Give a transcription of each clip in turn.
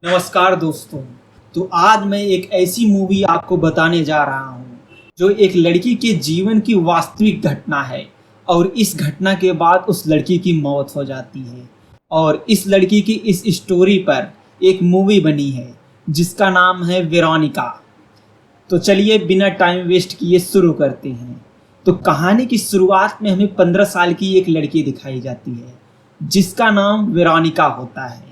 नमस्कार दोस्तों। तो आज मैं एक ऐसी मूवी आपको बताने जा रहा हूँ जो एक लड़की के जीवन की वास्तविक घटना है और इस घटना के बाद उस लड़की की मौत हो जाती है और इस लड़की की इस स्टोरी पर एक मूवी बनी है जिसका नाम है वेरोनिका। तो चलिए बिना टाइम वेस्ट किए शुरू करते हैं। तो कहानी की शुरुआत में हमें 15 साल की एक लड़की दिखाई जाती है जिसका नाम वेरोनिका होता है।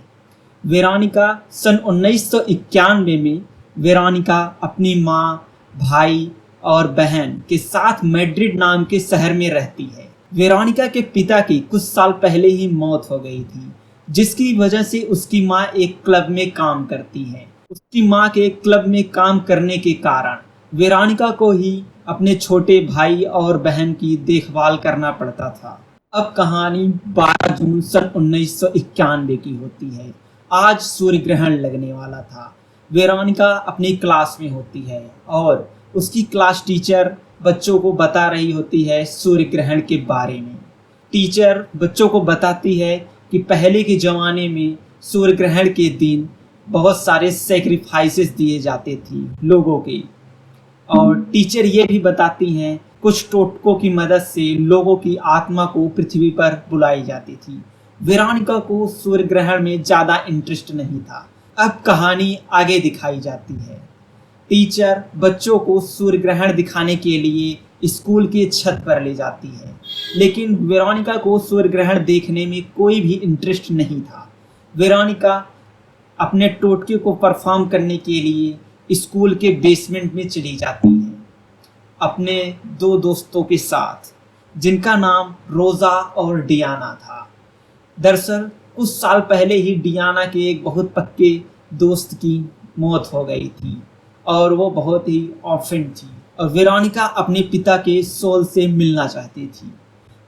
वेरोनिका सन 1991 में वेरोनिका अपनी माँ, भाई और बहन के साथ मैड्रिड नाम के शहर में रहती है। वेरोनिका के पिता की कुछ साल पहले ही मौत हो गई थी, जिसकी वजह से उसकी माँ एक क्लब में काम करती है। उसकी माँ के क्लब में काम करने के कारण वेरोनिका को ही अपने छोटे भाई और बहन की देखभाल करना पड़ता था। अब कहानी 12 जून सन 1991 की होती है। आज सूर्य ग्रहण लगने वाला था। वेरोनिका अपनी क्लास में होती है और उसकी क्लास टीचर बच्चों को बता रही होती है सूर्य ग्रहण के बारे में। टीचर बच्चों को बताती है कि पहले के ज़माने में सूर्य ग्रहण के दिन बहुत सारे सेक्रीफाइसेस दिए जाते थे लोगों के, और टीचर ये भी बताती हैं कुछ टोटकों की मदद से लोगों की आत्मा को पृथ्वी पर बुलाई जाती थी। वेरोनिका को सूर्य ग्रहण में ज़्यादा इंटरेस्ट नहीं था। अब कहानी आगे दिखाई जाती है। टीचर बच्चों को सूर्य ग्रहण दिखाने के लिए स्कूल की छत पर ले जाती है, लेकिन वेरोनिका को सूर्य ग्रहण देखने में कोई भी इंटरेस्ट नहीं था। वेरोनिका अपने टोटके को परफॉर्म करने के लिए स्कूल के बेसमेंट में चली जाती है अपने दो दोस्तों के साथ, जिनका नाम रोज़ा और डियाना था। दरअसल कुछ साल पहले ही डियाना के एक बहुत पक्के दोस्त की मौत हो गई थी और वो बहुत ही ऑर्फन थी और वेरोनिका अपने पिता के सोल से मिलना चाहती थी।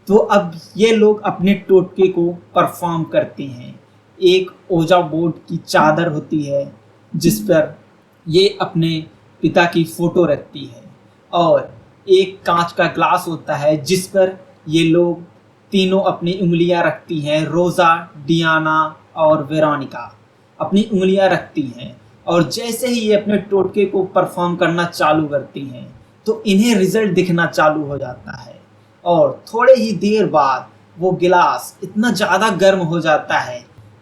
तो अब ये लोग अपने टोटके को परफॉर्म करते हैं। एक ओजा बोर्ड की चादर होती है जिस पर ये अपने पिता की फ़ोटो रखती है और एक कांच का ग्लास होता है जिस पर ये लोग तीनों अपनी उंगलियां रखती हैं। रोज़ा, डियाना और वेरोनिका अपनी उंगलियां रखती हैं और जैसे ही ये अपने टोटके को परफॉर्म करना चालू करती हैं तो इन्हें रिजल्ट दिखना चालू हो जाता है और थोड़े ही देर बाद वो गिलास इतना ज़्यादा गर्म हो जाता है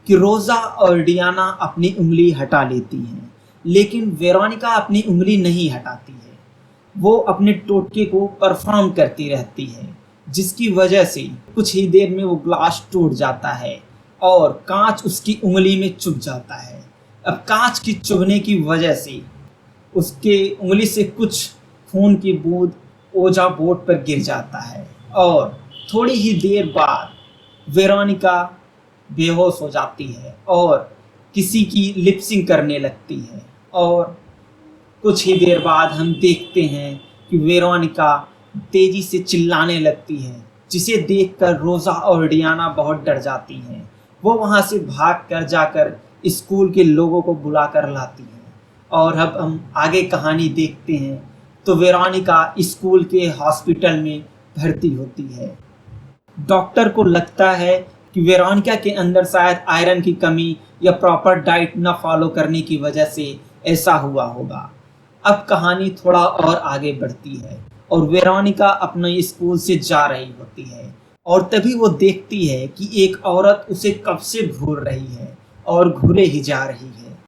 कि रोज़ा और डियाना अपनी उंगली हटा लेती हैं, लेकिन वेरोनिका अपनी उंगली नहीं हटाती है। वो अपने टोटके को परफॉर्म करती रहती है, जिसकी वजह से कुछ ही देर में वो ग्लास टूट जाता है और कांच उसकी उंगली में चुभ जाता है। अब कांच की चुभने की वजह से उसके उंगली से कुछ खून की बूंद ओजा बोर्ड पर गिर जाता है और थोड़ी ही देर बाद वेरोनिका बेहोश हो जाती है और किसी की लिपसिंग करने लगती है और कुछ ही देर बाद हम देखते हैं कि वेरोनिका तेजी से चिल्लाने लगती है, जिसे देखकर रोज़ा और डियाना बहुत डर जाती हैं। वो वहाँ से भागकर जाकर स्कूल के लोगों को बुलाकर लाती हैं और अब हम आगे कहानी देखते हैं तो वेरोनिका स्कूल के हॉस्पिटल में भर्ती होती है। डॉक्टर को लगता है कि वेरोनिका के अंदर शायद आयरन की कमी या प्रॉपर डाइट न फॉलो करने की वजह से ऐसा हुआ होगा। अब कहानी थोड़ा और आगे बढ़ती है और वेरोनिका अपने स्कूल से जा रही होती है और तभी वो देखती है कि एक औरत उसे कब से घूर रही है और घूरे ही जा रही है।